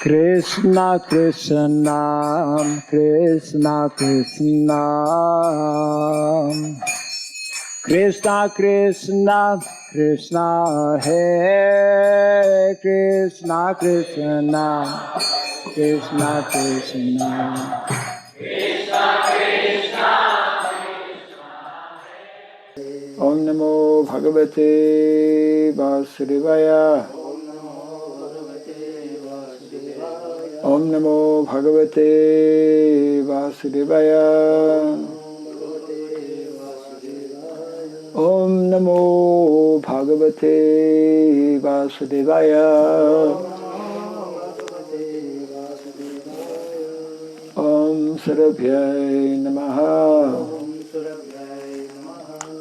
Krishna Krishna Krishna Krishna Krishna Krishna Krishna Hare Krishna Krishna Krishna Krishna Om Namo Bhagavate Vasudevaya Om Namo Bhagavate Vasudevaya Om Namo Bhagavate Vasudevaya Om Sarabhyai Namaha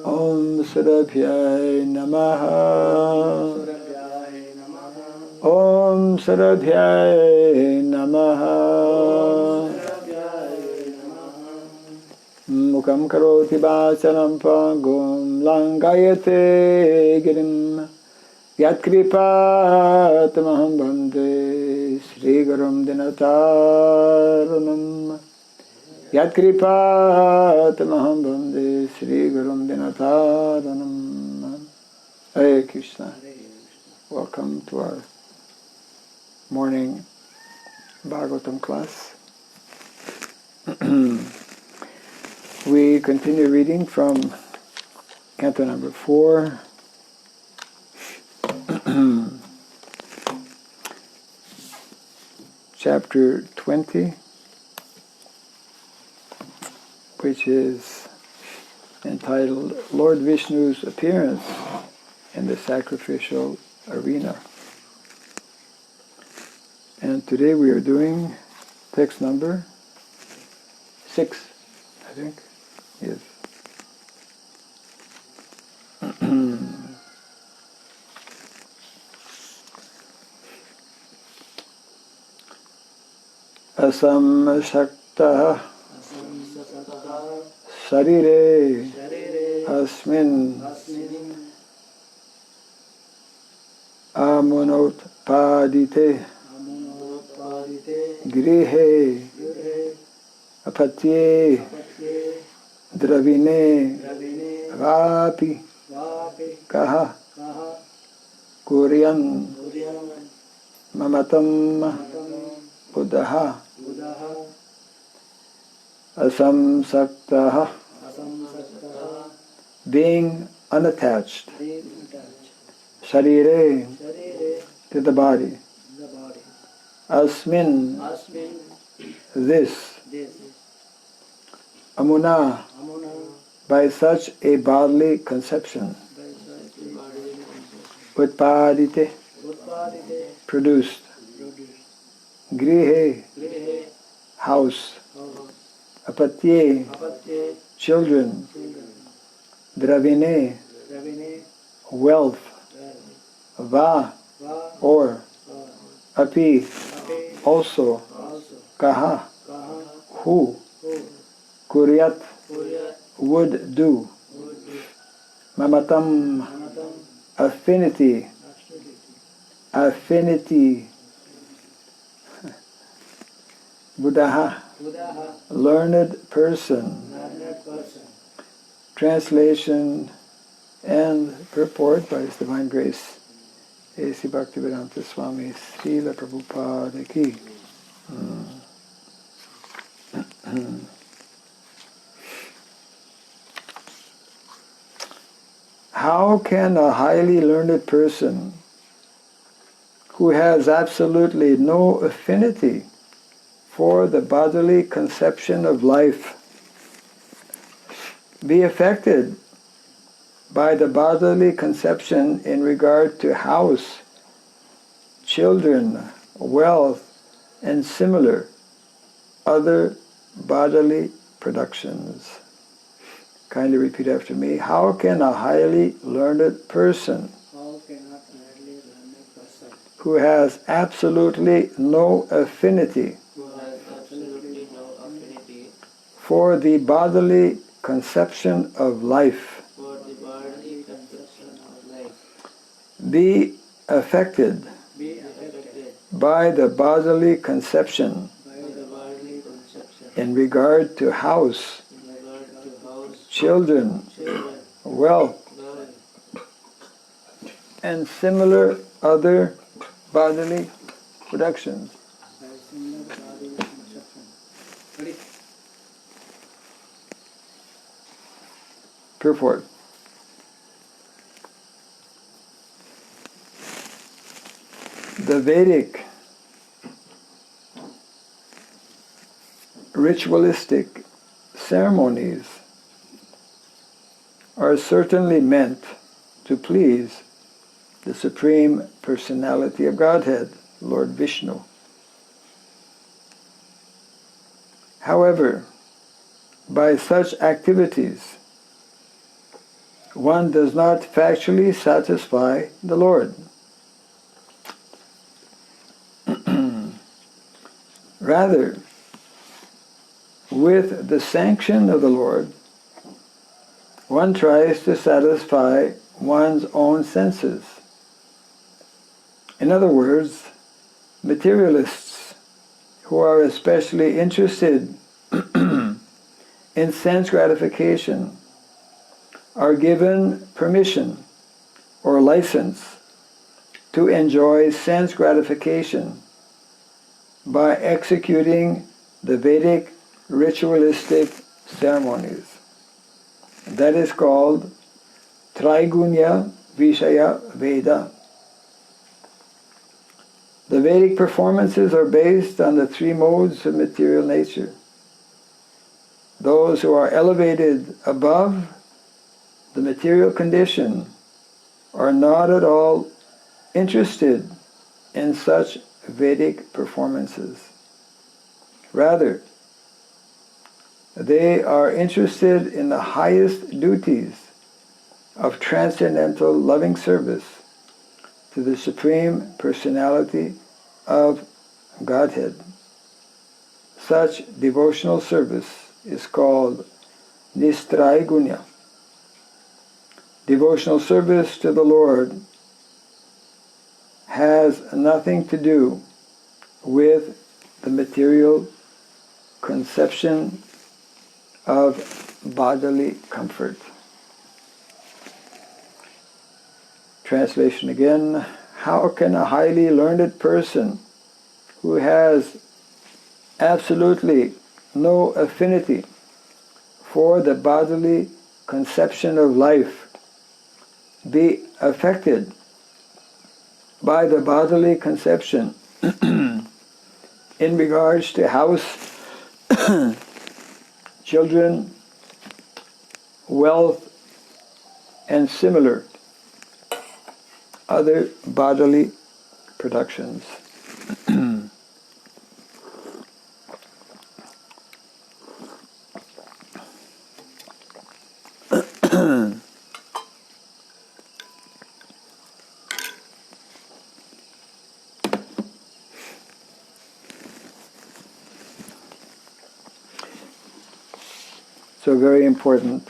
Om Sarabhyai Namaha Om Sarabhyai Namaha Mukam karoti vacharam pangum langayate girim Yatkripa tamaham bande Sri Gurum Dinataranam Yatkripa tamaham bande Sri Gurum Dinataranam. Hare Krishna. Welcome to our morning Bhagavatam class. We continue reading from Canto number 4. Chapter 20, which is entitled Lord Vishnu's Appearance in the Sacrificial Arena. And today we are doing text number 6, I think. Yes. Asam Shakta Sarire Asmin Amunotpadite Grihe Apatye Dravine Vapi Kaha Kuryan Mamatam Buddha Asamsaktaha, being unattached, Sharire, to the body, Asmin, this, Amuna, by such a bodily conception, Utpadite, produced, Grihe, house, Apatye, children, Dravine, wealth, Va, or, Api, also, Kaha, who, Kuryat, would do, Mamatam, affinity, Buddha, learned person. Translation and purport by His Divine Grace, A.C. Bhakti Swami, Srila Prabhupada ki. How can a highly learned person who has absolutely no affinity for the bodily conception of life be affected by the bodily conception in regard to house, children, wealth, and similar other bodily productions? Kindly repeat after me. How can a highly learned person who has absolutely no affinity for the bodily conception of life be affected by the bodily conception in regard to house, children, wealth, and similar other bodily productions. Purport. The Vedic ritualistic ceremonies are certainly meant to please the Supreme Personality of Godhead, Lord Vishnu. However, by such activities, one does not factually satisfy the Lord. Rather, with the sanction of the Lord, one tries to satisfy one's own senses. In other words, materialists who are especially interested in sense gratification are given permission or license to enjoy sense gratification by executing the Vedic ritualistic ceremonies. That is called Traigunya Vishaya Veda. The Vedic performances are based on the three modes of material nature. Those who are elevated above the material condition are not at all interested in such Vedic performances. Rather, they are interested in the highest duties of transcendental loving service to the Supreme Personality of Godhead. Such devotional service is called Nistraigunya. Devotional service to the Lord has nothing to do with the material conception of bodily comfort. Translation again. How can a highly learned person who has absolutely no affinity for the bodily conception of life be affected by the bodily conception in regards to house, children, wealth, and similar other bodily productions? So a very important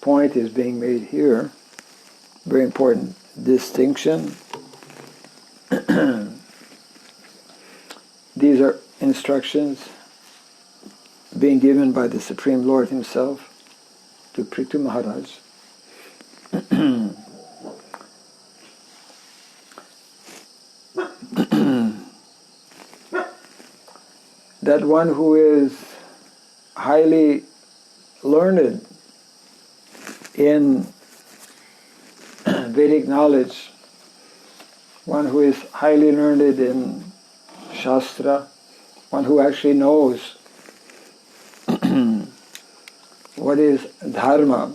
point is being made here, very important distinction. These are instructions being given by the Supreme Lord Himself to Prithu Maharaj. That one who is highly learned in Vedic knowledge, one who is highly learned in Shastra, one who actually knows what is Dharma,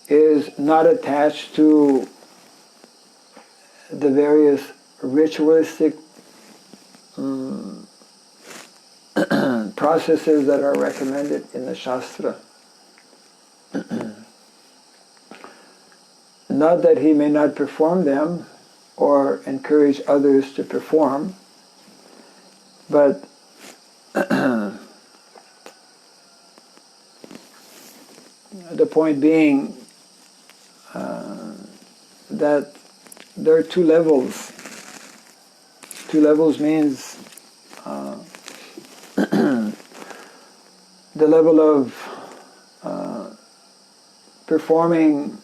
is not attached to the various ritualistic processes that are recommended in the Shastra. Not that he may not perform them or encourage others to perform, but the point being that there are two levels. Two levels means the level of performing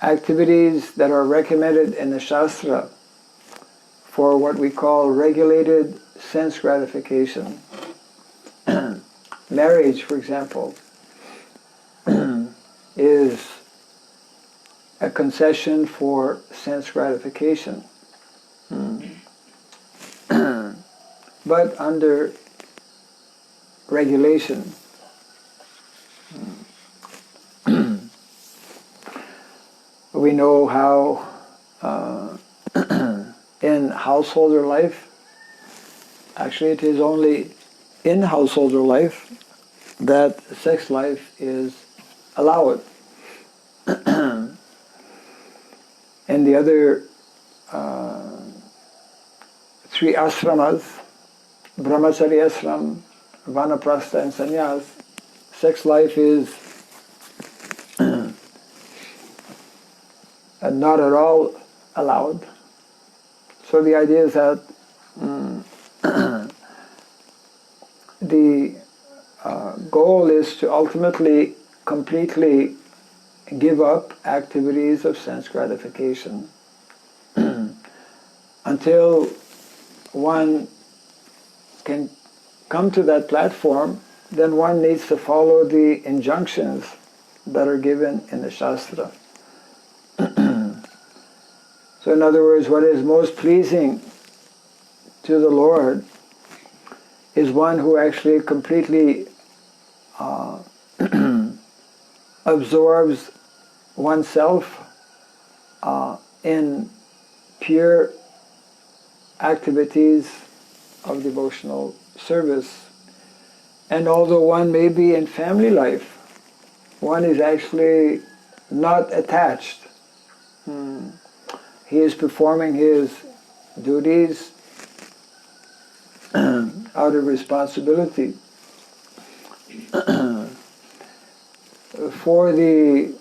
activities that are recommended in the Shastra for what we call regulated sense gratification. Marriage, for example, is a concession for sense gratification. But under regulation. We know how in householder life, actually it is only in householder life that sex life is allowed. In the other three ashramas, brahmacharya ashram, vanaprastha and sannyas, sex life is not at all allowed. So the idea is that the goal is to ultimately, completely give up activities of sense gratification until one can come to that platform. Then one needs to follow the injunctions that are given in the Shastra. So in other words, what is most pleasing to the Lord is one who actually completely absorbs oneself in pure activities of devotional service. And although one may be in family life, one is actually not attached. He is performing his duties out of responsibility. For the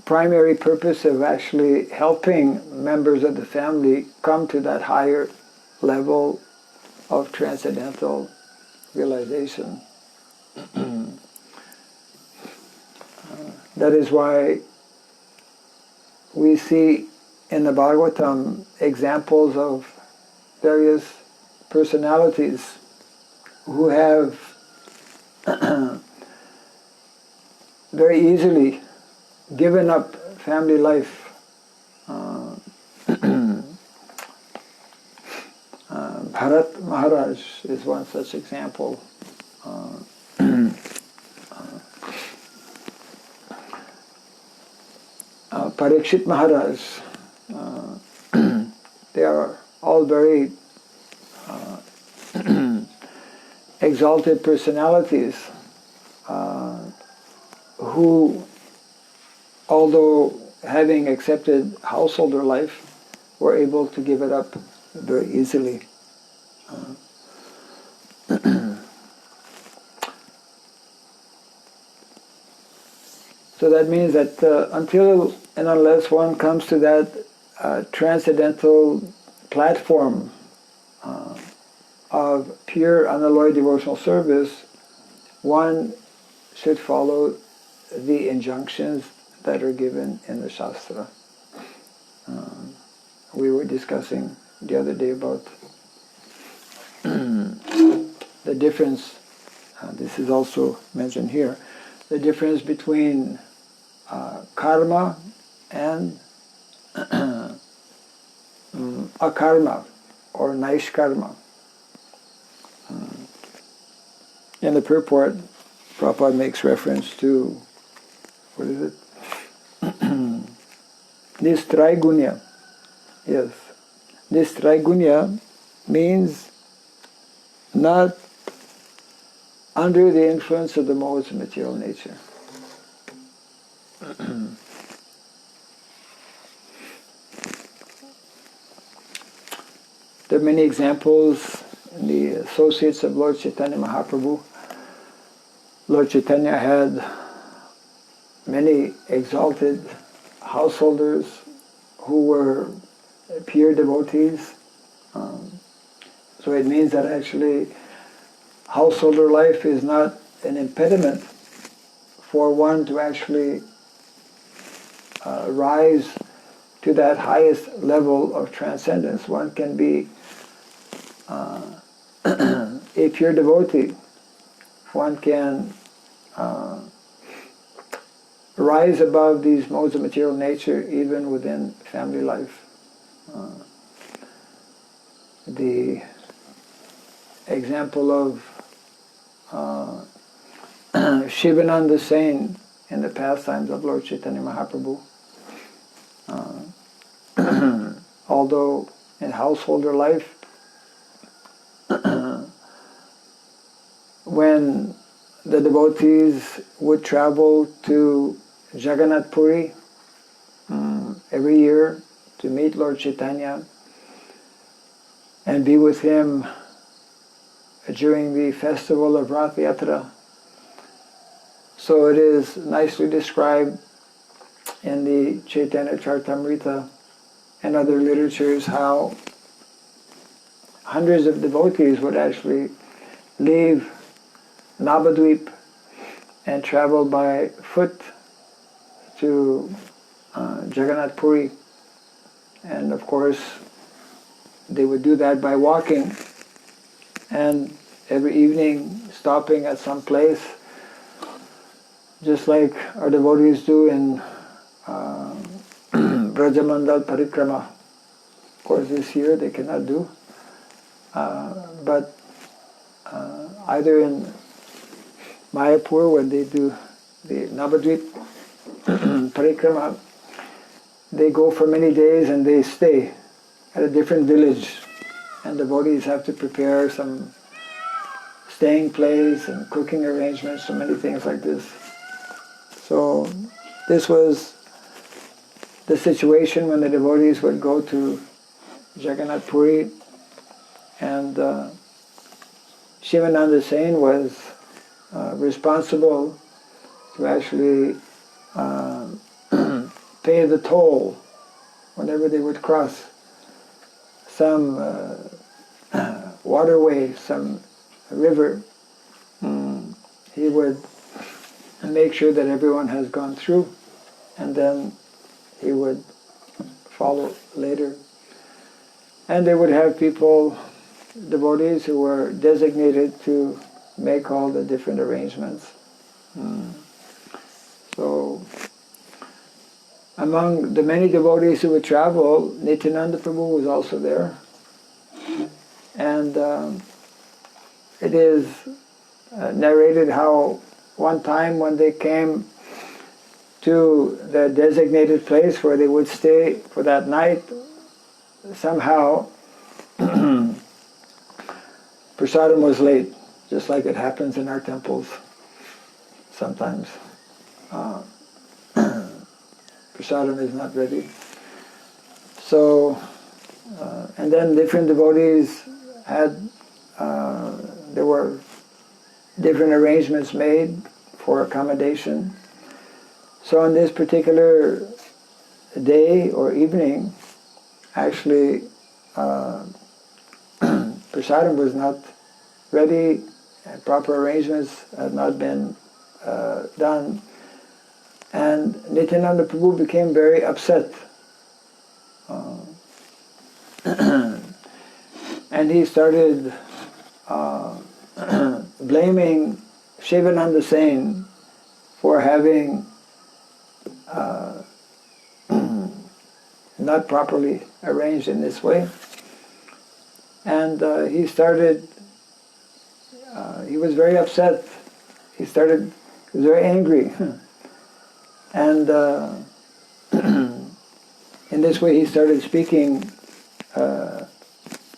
primary purpose of actually helping members of the family come to that higher level of transcendental realization. That is why we see in the Bhagavatam examples of various personalities who have very easily given up family life. Bharat Maharaj is one such example. Parikshit Maharaj, they are all very exalted personalities who, although having accepted householder life, were able to give it up very easily. So that means that until and unless one comes to that transcendental platform of pure unalloyed devotional service, one should follow the injunctions that are given in the Shastra. We were discussing the other day about the difference, this is also mentioned here, the difference between karma and akarma or naishkarma. In the purport, Prabhupada makes reference to, what is it? This Traigunya. Yes. This Traigunya means not under the influence of the modes of material nature. There are many examples in the associates of Lord Chaitanya Mahaprabhu. Lord Chaitanya had many exalted householders who were pure devotees. So it means that actually householder life is not an impediment for one to actually rise to that highest level of transcendence. One can be a pure devotee. One can rise above these modes of material nature even within family life. The example of Shivananda Sain in the pastimes of Lord Chaitanya Mahaprabhu. Although in householder life, when the devotees would travel to Jagannath Puri every year to meet Lord Chaitanya and be with him during the festival of Rath Yatra. So it is nicely described in the Chaitanya Charitamrita and other literatures how hundreds of devotees would actually leave Navadvip and travel by foot to Jagannath Puri. And of course, they would do that by walking, and every evening stopping at some place, just like our devotees do in Brajamandal Parikrama. Of course, this year they cannot do, but either in Mayapur, when they do the Navadvip Parikrama, they go for many days and they stay at a different village, and devotees have to prepare some staying place and cooking arrangements, so many things like this. So this was the situation when the devotees would go to Jagannath Puri, and Shivananda Sain was responsible to actually pay the toll whenever they would cross some waterway, some river. He would make sure that everyone has gone through, and then he would follow later. And they would have people, devotees, who were designated to make all the different arrangements. So among the many devotees who would travel, Nityananda Prabhu was also there. And it is narrated how one time when they came to the designated place where they would stay for that night, somehow prasadam was late, just like it happens in our temples sometimes. Prasadam is not ready. So, and then different devotees had, there were different arrangements made for accommodation. So on this particular day or evening, actually, prasadam was not ready, and proper arrangements had not been done. And Nityananda Prabhu became very upset. And he started blaming Shivananda Sain for having not properly arranged in this way. And he started, he was very upset. He was very angry. And in this way he started speaking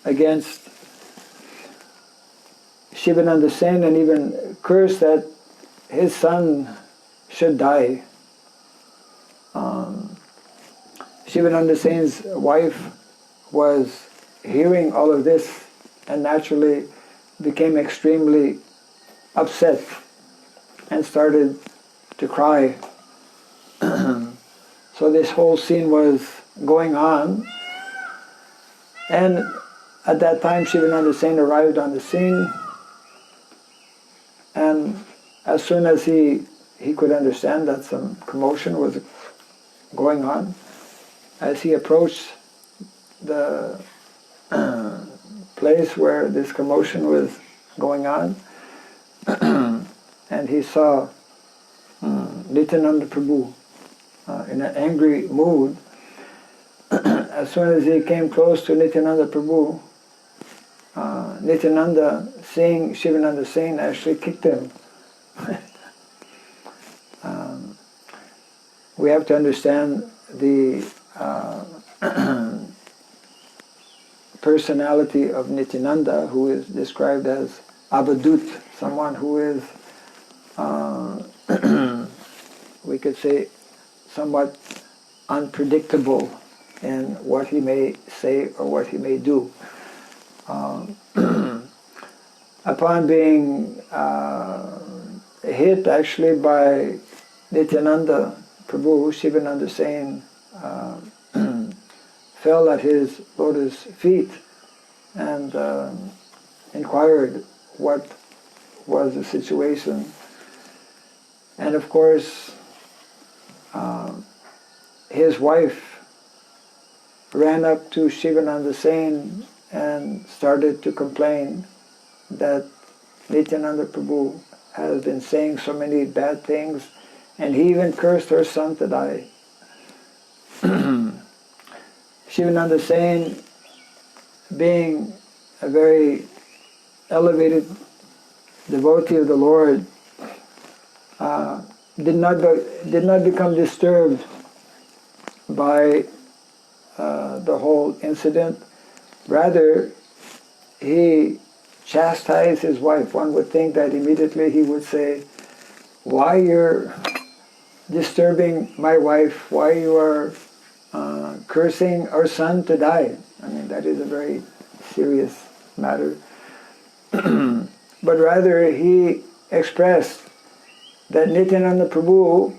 against Shivananda Sain, and even cursed that his son should die. Shivananda Sain's wife was hearing all of this and naturally became extremely upset and started to cry. So So this whole scene was going on, and at that time Shivananda Sen arrived on the scene, and as soon as he could understand that some commotion was going on, as he approached the place where this commotion was going on, and he saw Nityananda Prabhu in an angry mood. As soon as he came close to Nityananda Prabhu, Nityananda, seeing Shivananda Sen, actually kicked him. We have to understand the personality of Nityananda, who is described as Abadut, someone who is, we could say, somewhat unpredictable in what he may say or what he may do. Upon being hit actually by Nityananda Prabhu, Shivananda Sen fell at his lotus feet and inquired what was the situation. And of course, his wife ran up to Shivananda Sen and started to complain that Nityananda Prabhu has been saying so many bad things, and he even cursed her son to die. Shivananda Sen, being a very elevated devotee of the Lord, did not become disturbed by the whole incident. Rather, he chastised his wife. One would think that immediately he would say, "Why you're disturbing my wife? Why you are cursing our son to die?" I mean, that is a very serious matter. But rather, he expressed that Nityananda Prabhu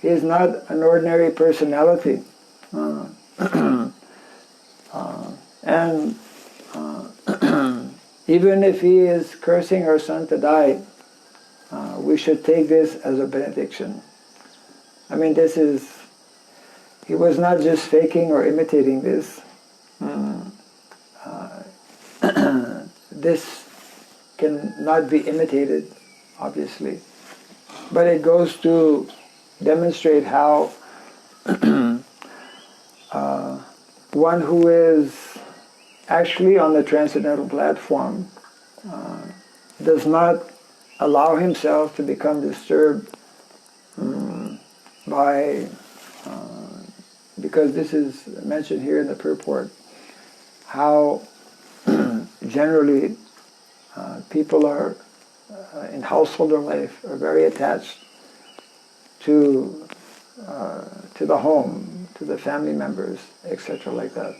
is not an ordinary personality. And even if he is cursing our son to die, we should take this as a benediction. I mean, he was not just faking or imitating this. This cannot be imitated, obviously. But it goes to demonstrate how one who is actually on the transcendental platform does not allow himself to become disturbed by, because this is mentioned here in the purport, how generally people are in householder life are very attached to the home, to the family members, etc. like that.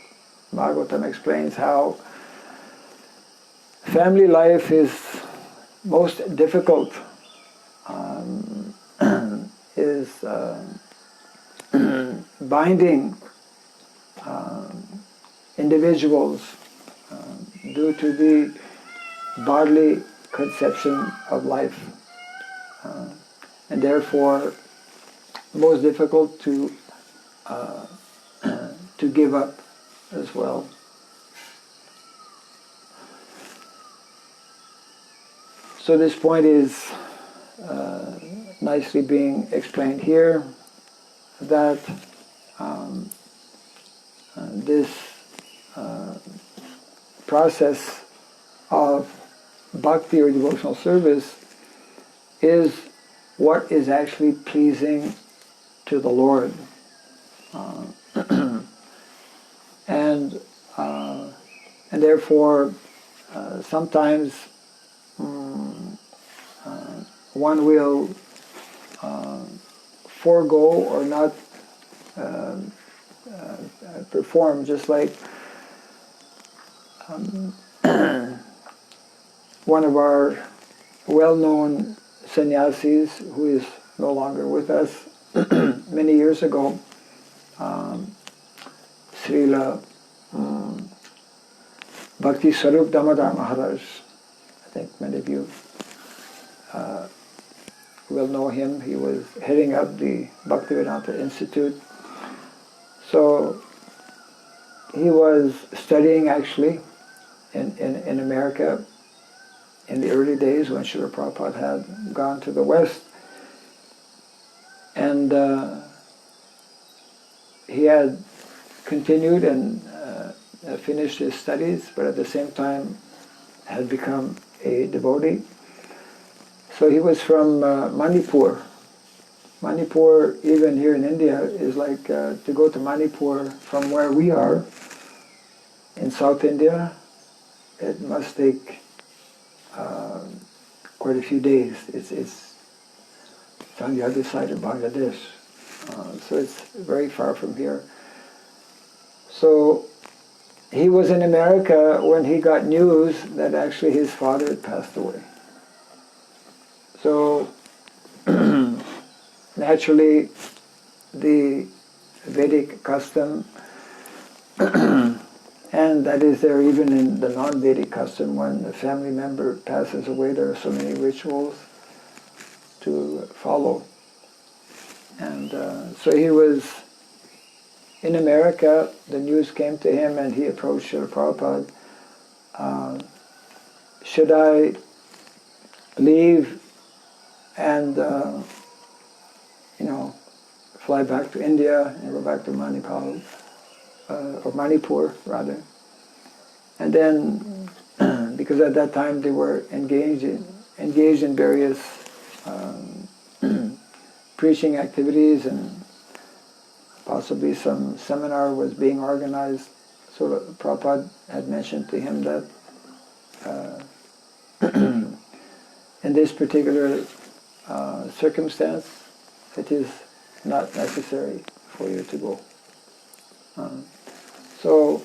Bhagavatam explains how family life is most difficult, is binding individuals due to the bodily conception of life, and therefore most difficult to give up as well. So this point is nicely being explained here, that this process of bhakti or devotional service is what is actually pleasing to the Lord. And therefore sometimes one will forego or not perform, just like one of our well-known sannyasis who is no longer with us many years ago Srila Bhakti Swarup Damodar Maharaj. I think many of you will know him. He was heading up the Bhaktivedanta Institute. So he was studying actually in America in the early days when Srila Prabhupada had gone to the West. And he had continued and finished his studies, but at the same time had become a devotee. So he was from Manipur. Manipur, even here in India, is like to go to Manipur from where we are in South India, it must take quite a few days. It's on the other side of Bangladesh. So it's very far from here. So he was in America when he got news that actually his father had passed away. So naturally, the Vedic custom, and that is there even in the non-Vedic custom, when a family member passes away, there are so many rituals to follow. And so he was in America, the news came to him and he approached Srila Prabhupada. Should I leave and fly back to India and go back to Manipur, or Manipur rather? And then, because at that time they were engaged in various preaching activities, and possibly some seminar was being organized. So Prabhupada had mentioned to him that in this particular circumstance, it is not necessary for you to go. So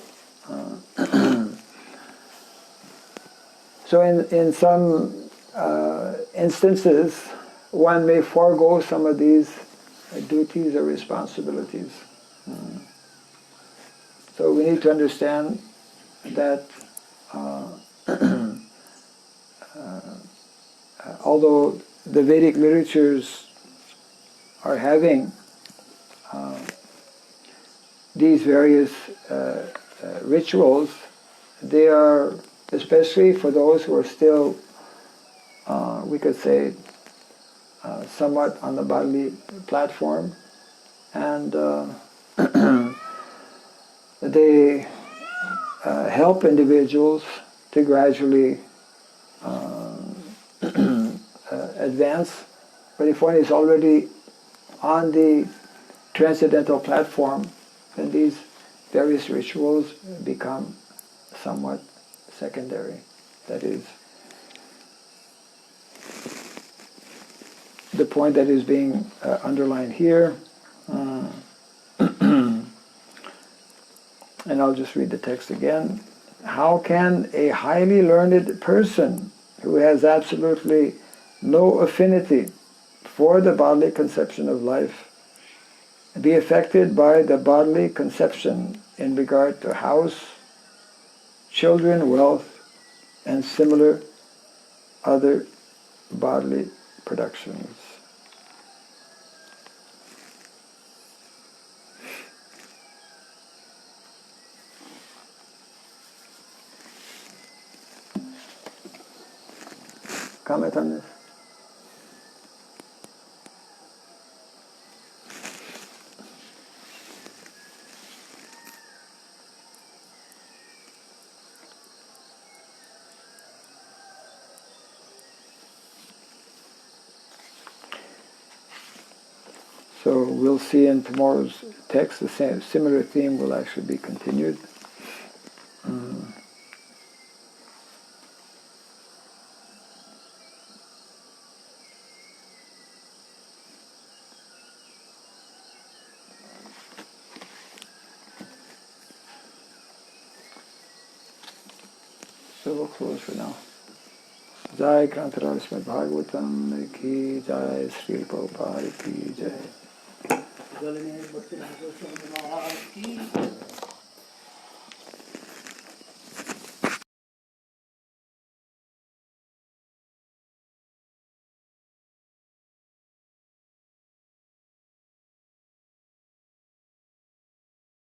in some instances, one may forego some of these duties or responsibilities. So we need to understand that although the Vedic literatures are having these various rituals, they are, especially for those who are still, we could say, somewhat on the bodily platform, and they help individuals to gradually advance. But if one is already on the transcendental platform, then these various rituals become somewhat secondary. That is the point that is being underlined here. And I'll just read the text again. How can a highly learned person who has absolutely no affinity for the bodily conception of life be affected by the bodily conception in regard to house, children, wealth, and similar other bodily productions? Comment on this? So we'll see in tomorrow's text the same similar theme will actually be continued. So we'll close for now. Jai Canto Srimad Bhagavatam ki Jai, Sri Prabhupada ki Jai. Jalini Bhakti Swami Maharaj